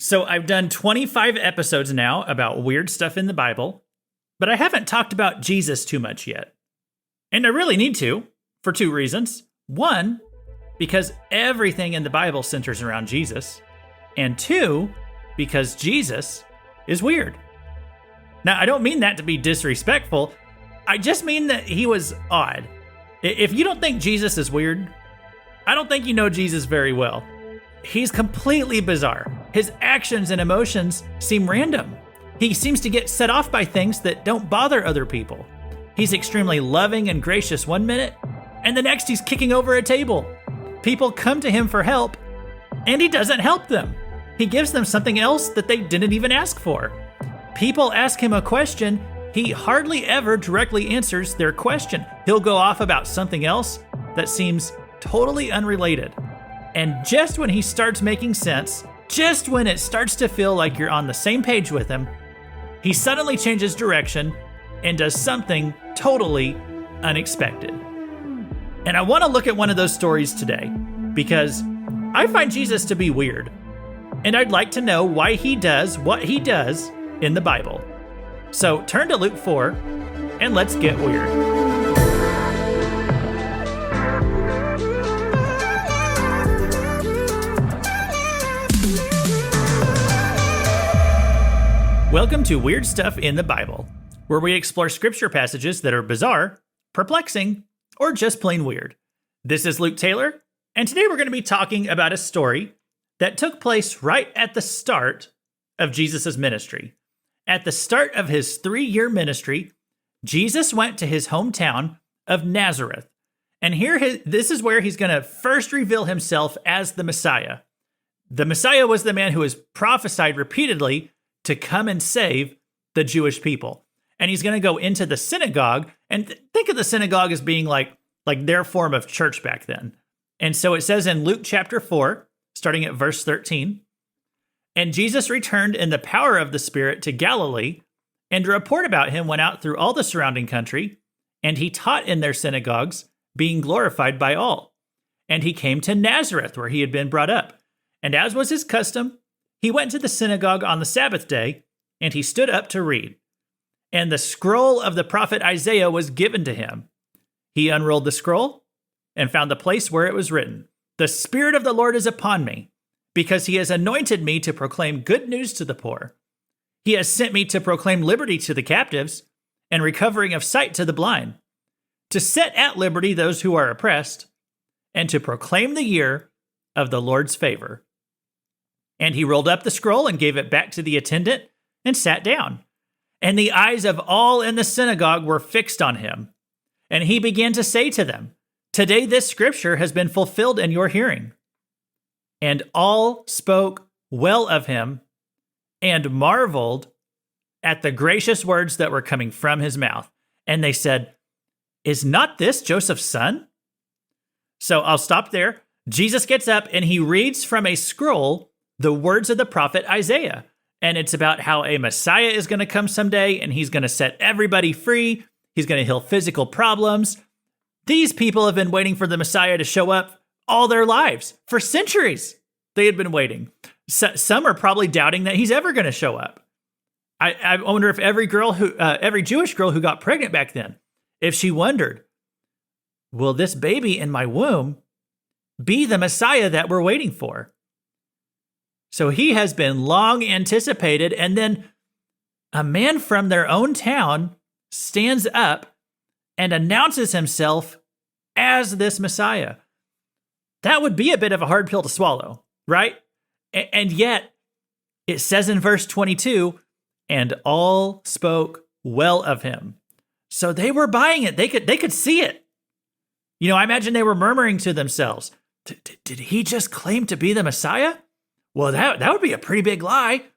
So I've done 25 episodes now about weird stuff in the Bible, but I haven't talked about Jesus too much yet. And I really need to, for two reasons. One, because everything in the Bible centers around Jesus. And two, because Jesus is weird. Now, I don't mean that to be disrespectful. I just mean that he was odd. If you don't think Jesus is weird, I don't think you know Jesus very well. He's completely bizarre. His actions and emotions seem random. He seems to get set off by things that don't bother other people. He's extremely loving and gracious one minute, and the next he's kicking over a table. People come to him for help, and he doesn't help them. He gives them something else that they didn't even ask for. People ask him a question, he hardly ever directly answers their question. He'll go off about something else that seems totally unrelated. And just when he starts making sense, just when it starts to feel like you're on the same page with him, he suddenly changes direction and does something totally unexpected. And I want to look at one of those stories today because I find Jesus to be weird. And I'd like to know why he does what he does in the Bible. So turn to Luke 4 and let's get weird. Welcome to Weird Stuff in the Bible, where we explore scripture passages that are bizarre, perplexing, or just plain weird. This is Luke Taylor, and today we're going to be talking about a story that took place right at the start of Jesus' ministry. At the start of his 3-year ministry, Jesus went to his hometown of Nazareth. And this is where he's going to first reveal himself as the Messiah. The Messiah was the man who was prophesied repeatedly to come and save the Jewish people. And he's going to go into the synagogue, and think of the synagogue as being like their form of church back then. And so it says in Luke chapter 4, starting at verse 13, "And Jesus returned in the power of the Spirit to Galilee, and a report about him went out through all the surrounding country, and he taught in their synagogues, being glorified by all. And he came to Nazareth, where he had been brought up. And as was his custom, he went to the synagogue on the Sabbath day, and he stood up to read. And the scroll of the prophet Isaiah was given to him. He unrolled the scroll and found the place where it was written, 'The Spirit of the Lord is upon me, because he has anointed me to proclaim good news to the poor. He has sent me to proclaim liberty to the captives and recovering of sight to the blind, to set at liberty those who are oppressed, and to proclaim the year of the Lord's favor.' And he rolled up the scroll and gave it back to the attendant and sat down. And the eyes of all in the synagogue were fixed on him. And he began to say to them, 'Today this scripture has been fulfilled in your hearing.' And all spoke well of him and marveled at the gracious words that were coming from his mouth. And they said, 'Is not this Joseph's son?'" So I'll stop there. Jesus gets up and he reads from a scroll the words of the prophet Isaiah. And it's about how a Messiah is going to come someday and he's going to set everybody free. He's going to heal physical problems. These people have been waiting for the Messiah to show up all their lives. For centuries, they had been waiting. Some are probably doubting that he's ever going to show up. I wonder if every Jewish girl who got pregnant back then, if she wondered, will this baby in my womb be the Messiah that we're waiting for? So he has been long anticipated, and then a man from their own town stands up and announces himself as this Messiah. That would be a bit of a hard pill to swallow, right? And yet, it says in verse 22, "And all spoke well of him." So they were buying it. They could see it. You know, I imagine they were murmuring to themselves, did he just claim to be the Messiah? Well, that would be a pretty big lie.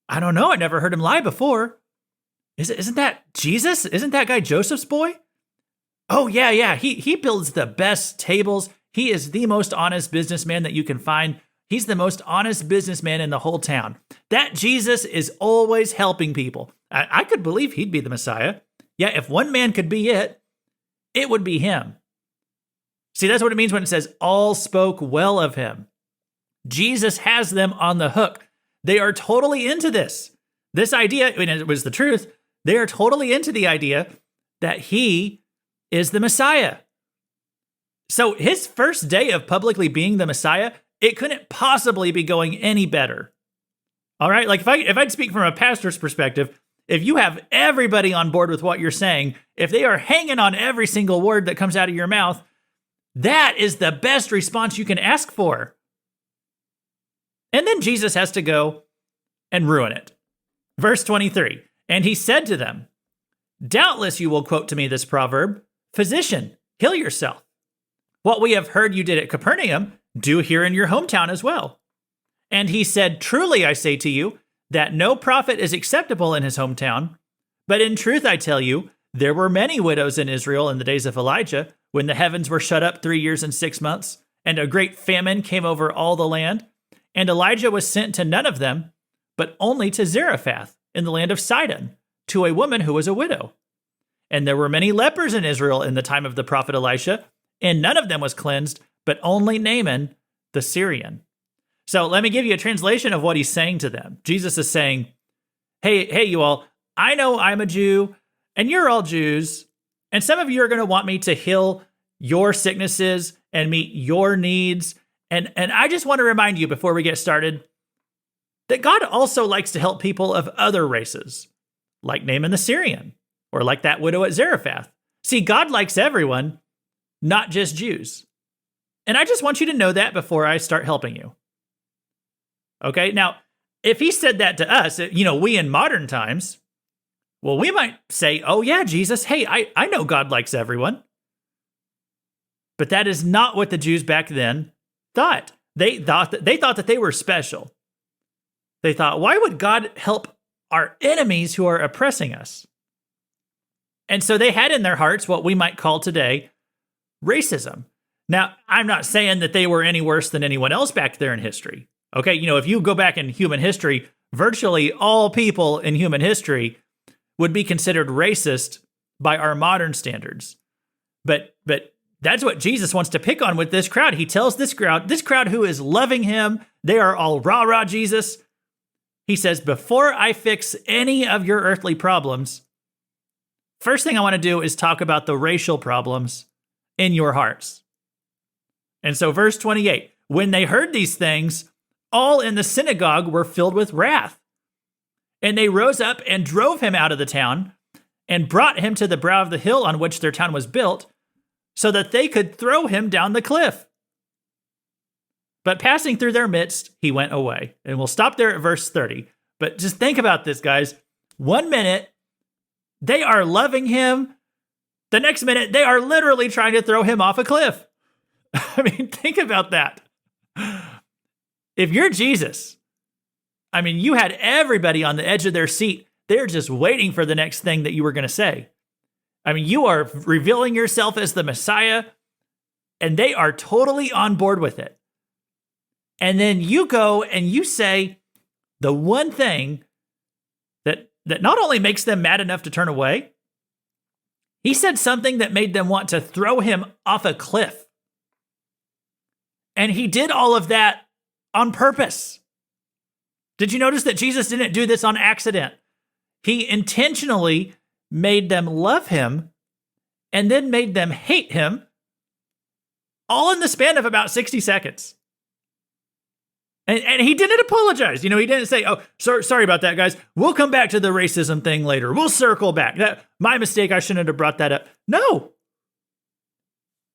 I don't know. I never heard him lie before. Isn't that Jesus? Isn't that guy Joseph's boy? Oh, yeah. He builds the best tables. He is the most honest businessman that you can find. He's the most honest businessman in the whole town. That Jesus is always helping people. I could believe he'd be the Messiah. Yeah, if one man could be it, it would be him. See, that's what it means when it says all spoke well of him. Jesus has them on the hook. They are totally into this. This idea, and it was the truth, they are totally into the idea that he is the Messiah. So his first day of publicly being the Messiah, it couldn't possibly be going any better. All right, like if I'd speak from a pastor's perspective, if you have everybody on board with what you're saying, if they are hanging on every single word that comes out of your mouth, that is the best response you can ask for. And then Jesus has to go and ruin it. Verse 23, and he said to them, doubtless you will quote to me this proverb, physician, heal yourself. What we have heard you did at Capernaum, do here in your hometown as well. And he said, truly I say to you, that no prophet is acceptable in his hometown. But in truth I tell you, there were many widows in Israel in the days of Elijah, when the heavens were shut up 3 years and 6 months, and a great famine came over all the land. And Elijah was sent to none of them, but only to Zarephath in the land of Sidon, to a woman who was a widow. And there were many lepers in Israel in the time of the prophet Elisha, and none of them was cleansed, but only Naaman the Syrian. So let me give you a translation of what he's saying to them. Jesus is saying, hey, you all, I know I'm a Jew, and you're all Jews, and some of you are going to want me to heal your sicknesses and meet your needs. And I just want to remind you before we get started that God also likes to help people of other races, like Naaman the Syrian, or like that widow at Zarephath. See, God likes everyone, not just Jews. And I just want you to know that before I start helping you. Okay, now, if he said that to us, we in modern times, well, we might say, oh yeah, Jesus, hey, I know God likes everyone. But that is not what the Jews back then thought. They thought that they were special. They thought, why would God help our enemies who are oppressing us? And so they had in their hearts what we might call today racism. Now, I'm not saying that they were any worse than anyone else back there in history. Okay, if you go back in human history, virtually all people in human history would be considered racist by our modern standards. But that's what Jesus wants to pick on with this crowd. He tells this crowd who is loving him, they are all rah-rah Jesus. He says, before I fix any of your earthly problems, first thing I want to do is talk about the racial problems in your hearts. And so verse 28, when they heard these things, all in the synagogue were filled with wrath. And they rose up and drove him out of the town and brought him to the brow of the hill on which their town was built, so that they could throw him down the cliff. But passing through their midst, he went away. And we'll stop there at verse 30. But just think about this, guys. 1 minute, they are loving him. The next minute, they are literally trying to throw him off a cliff. I mean, think about that. If you're Jesus, I mean, you had everybody on the edge of their seat. They're just waiting for the next thing that you were going to say. I mean, you are revealing yourself as the Messiah, and they are totally on board with it. And then you go and you say the one thing that not only makes them mad enough to turn away, he said something that made them want to throw him off a cliff. And he did all of that on purpose. Did you notice that Jesus didn't do this on accident? He intentionally made them love him and then made them hate him, all in the span of about 60 seconds. And he didn't apologize. He didn't say, oh, sorry about that, guys. We'll come back to the racism thing later. We'll circle back. My mistake, I shouldn't have brought that up. No.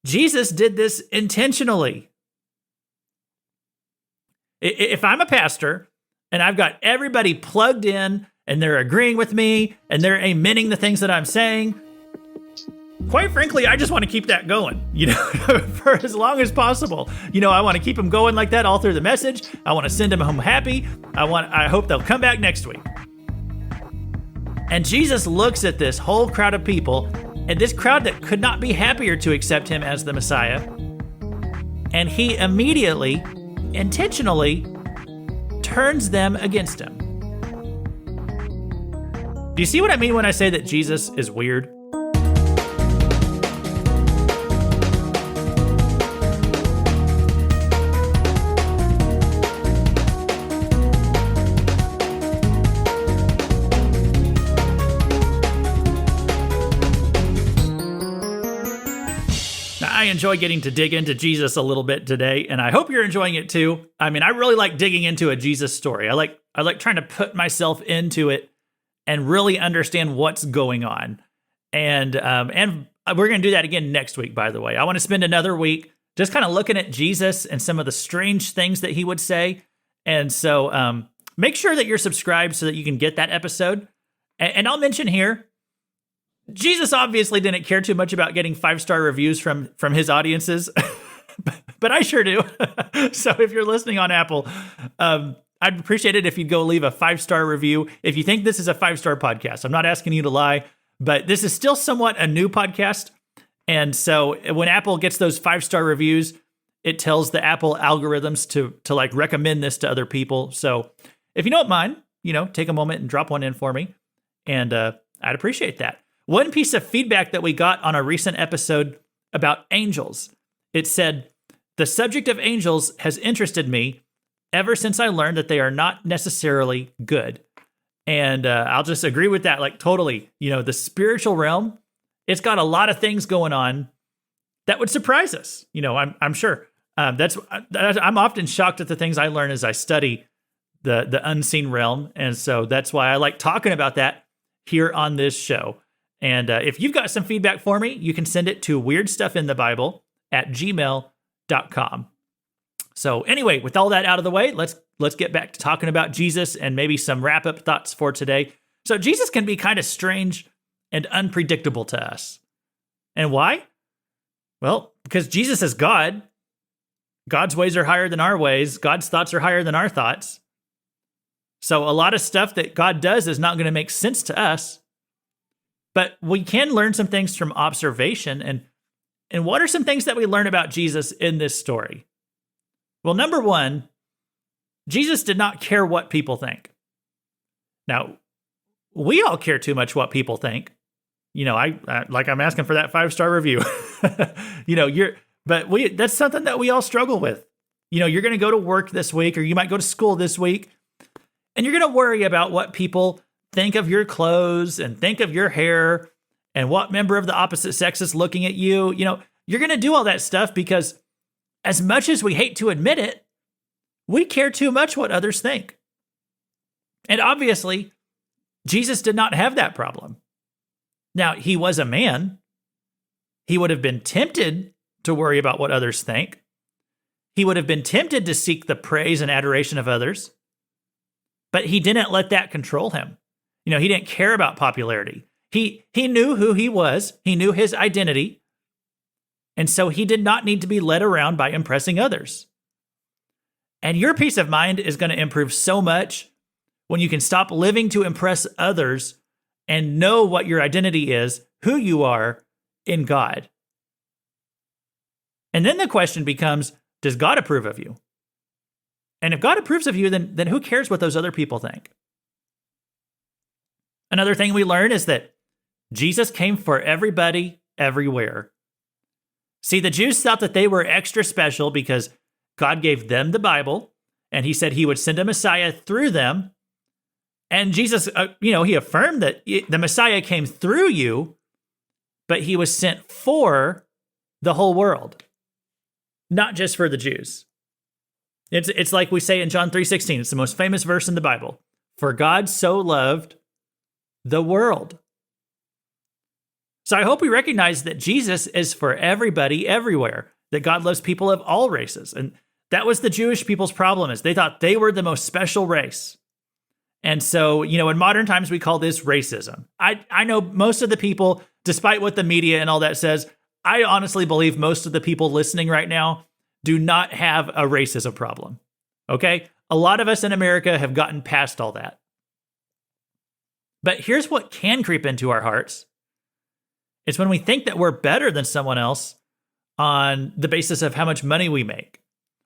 Jesus did this intentionally. If I'm a pastor and I've got everybody plugged in and they're agreeing with me and they're amening the things that I'm saying, quite frankly, I just want to keep that going, for as long as possible. I want to keep them going like that all through the message. I want to send them home happy. I hope they'll come back next week. And Jesus looks at this whole crowd of people, and this crowd that could not be happier to accept him as the Messiah. And he immediately, intentionally turns them against him. Do you see what I mean when I say that Jesus is weird? enjoy getting to dig into Jesus a little bit today, and I hope you're enjoying it too. I mean, I really like digging into a Jesus story. I like trying to put myself into it and really understand what's going on. And we're going to do that again next week, by the way. I want to spend another week just kind of looking at Jesus and some of the strange things that he would say. And so make sure that you're subscribed so that you can get that episode. And I'll mention here, Jesus obviously didn't care too much about getting 5-star reviews from his audiences, but I sure do. So if you're listening on Apple, I'd appreciate it if you'd go leave a 5-star review. If you think this is a 5-star podcast, I'm not asking you to lie, but this is still somewhat a new podcast. And so when Apple gets those 5-star reviews, it tells the Apple algorithms to like recommend this to other people. So if you don't mind, take a moment and drop one in for me. And I'd appreciate that. One piece of feedback that we got on a recent episode about angels, it said, the subject of angels has interested me ever since I learned that they are not necessarily good. And I'll just agree with that, like totally. The spiritual realm, it's got a lot of things going on that would surprise us. I'm sure. I'm often shocked at the things I learn as I study the unseen realm. And so that's why I like talking about that here on this show. And if you've got some feedback for me, you can send it to weirdstuffinthebible@gmail.com. So anyway, with all that out of the way, let's get back to talking about Jesus and maybe some wrap-up thoughts for today. So Jesus can be kind of strange and unpredictable to us. And why? Well, because Jesus is God. God's ways are higher than our ways. God's thoughts are higher than our thoughts. So a lot of stuff that God does is not going to make sense to us. But we can learn some things from observation. And what are some things that we learn about Jesus in this story? Well, number one, Jesus did not care what people think. Now, we all care too much what people think. I'm asking for that 5-star review. That's something that we all struggle with. You're going to go to work this week, or you might go to school this week, and you're going to worry about what people think of your clothes and think of your hair and what member of the opposite sex is looking at you. You're going to do all that stuff because as much as we hate to admit it, we care too much what others think. And obviously, Jesus did not have that problem. Now, he was a man. He would have been tempted to worry about what others think. He would have been tempted to seek the praise and adoration of others. But he didn't let that control him. He didn't care about popularity. He knew who he was. He knew his identity. And so he did not need to be led around by impressing others. And your peace of mind is going to improve so much when you can stop living to impress others and know what your identity is, who you are in God. And then the question becomes, does God approve of you? And if God approves of you, then who cares what those other people think? Another thing we learn is that Jesus came for everybody, everywhere. See, the Jews thought that they were extra special because God gave them the Bible, and he said he would send a Messiah through them. And Jesus, he affirmed that the Messiah came through you, but he was sent for the whole world, not just for the Jews. It's like we say in John 3:16. It's the most famous verse in the Bible. For God so loved the world. So I hope we recognize that Jesus is for everybody, everywhere, that God loves people of all races. And that was the Jewish people's problem, is they thought they were the most special race. And so, in modern times, we call this racism. I know most of the people, despite what the media and all that says, I honestly believe most of the people listening right now do not have a racism problem. Okay? A lot of us in America have gotten past all that. But here's what can creep into our hearts. It's when we think that we're better than someone else on the basis of how much money we make,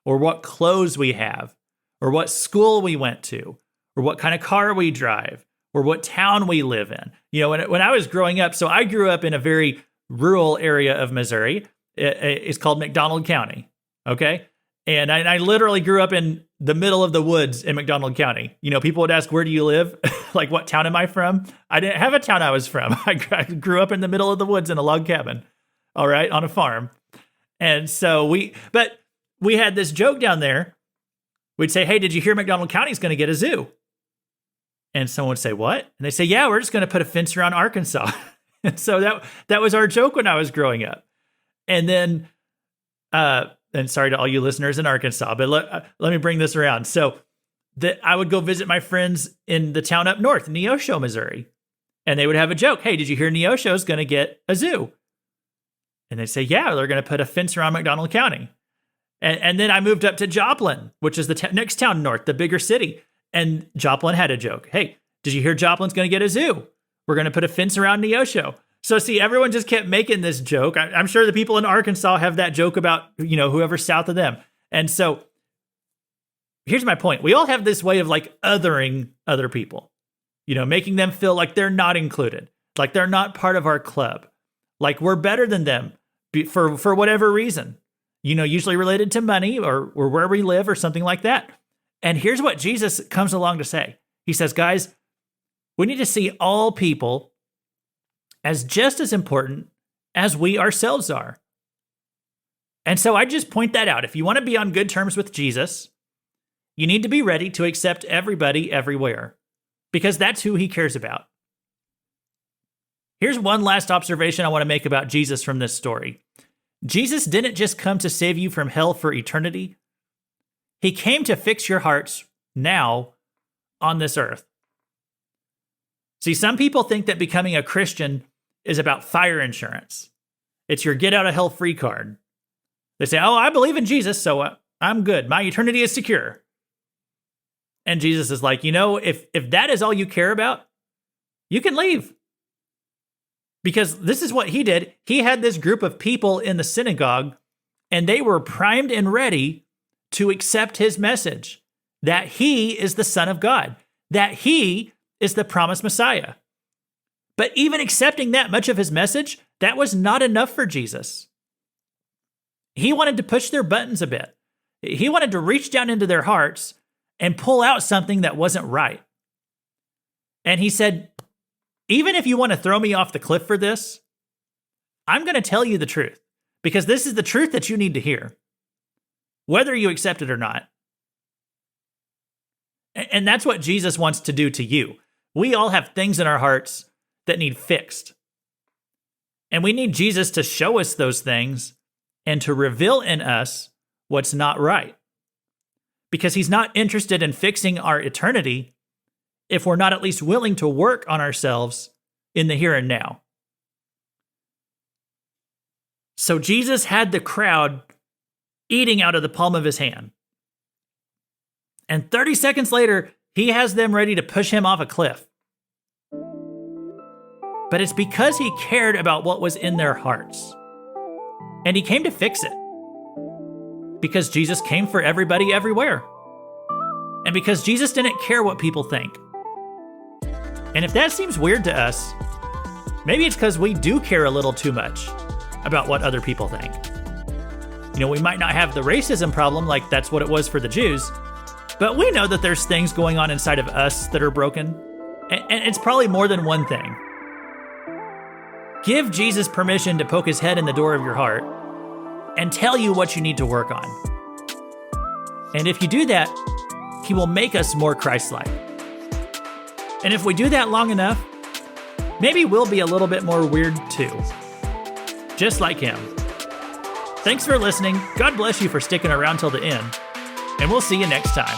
or what clothes we have, or what school we went to, or what kind of car we drive, or what town we live in. When I was growing up, so I grew up in a very rural area of Missouri. It's called McDonald County, okay? And I literally grew up in the middle of the woods in McDonald County. People would ask, where do you live? Like, what town am I from? I didn't have a town I was from. I grew up in the middle of the woods in a log cabin, all right, on a farm. And so we had this joke down there. We'd say, hey, did you hear McDonald County's going to get a zoo? And someone would say, what? And they say, yeah, we're just going to put a fence around Arkansas. And so that was our joke when I was growing up. And then, and sorry to all you listeners in Arkansas, but let me bring this around. So I would go visit my friends in the town up north, Neosho, Missouri. And they would have a joke. Hey, did you hear Neosho's going to get a zoo? And they'd say, yeah, they're going to put a fence around McDonald County. And then I moved up to Joplin, which is the next town north, the bigger city. And Joplin had a joke. Hey, did you hear Joplin's going to get a zoo? We're going to put a fence around Neosho. So see, everyone just kept making this joke. I'm sure the people in Arkansas have that joke about, whoever's south of them. And so here's my point. We all have this way of like othering other people, making them feel like they're not included, like they're not part of our club, like we're better than them for whatever reason, usually related to money or where we live or something like that. And here's what Jesus comes along to say. He says, guys, we need to see all people as just as important as we ourselves are. And so I just point that out. If you want to be on good terms with Jesus, you need to be ready to accept everybody everywhere, because that's who he cares about. Here's one last observation I want to make about Jesus from this story. Jesus didn't just come to save you from hell for eternity. He came to fix your hearts now on this earth. See, some people think that becoming a Christian is about fire insurance. It's your get out of hell free card. They say, oh, I believe in Jesus, so I'm good. My eternity is secure. And Jesus is like, if that is all you care about, you can leave. Because this is what he did. He had this group of people in the synagogue, and they were primed and ready to accept his message that he is the Son of God, that he is the promised Messiah. But even accepting that much of his message, that was not enough for Jesus. He wanted to push their buttons a bit. He wanted to reach down into their hearts and pull out something that wasn't right. And he said, even if you want to throw me off the cliff for this, I'm going to tell you the truth, because this is the truth that you need to hear, whether you accept it or not. And that's what Jesus wants to do to you. We all have things in our hearts that need fixed. And we need Jesus to show us those things and to reveal in us what's not right. Because he's not interested in fixing our eternity if we're not at least willing to work on ourselves in the here and now. So Jesus had the crowd eating out of the palm of his hand. And 30 seconds later, he has them ready to push him off a cliff. But it's because he cared about what was in their hearts. And he came to fix it. Because Jesus came for everybody everywhere. And because Jesus didn't care what people think. And if that seems weird to us, maybe it's because we do care a little too much about what other people think. We might not have the racism problem like that's what it was for the Jews, but we know that there's things going on inside of us that are broken. And it's probably more than one thing. Give Jesus permission to poke his head in the door of your heart and tell you what you need to work on. And if you do that, he will make us more Christ-like. And if we do that long enough, maybe we'll be a little bit more weird too. Just like him. Thanks for listening. God bless you for sticking around till the end. And we'll see you next time.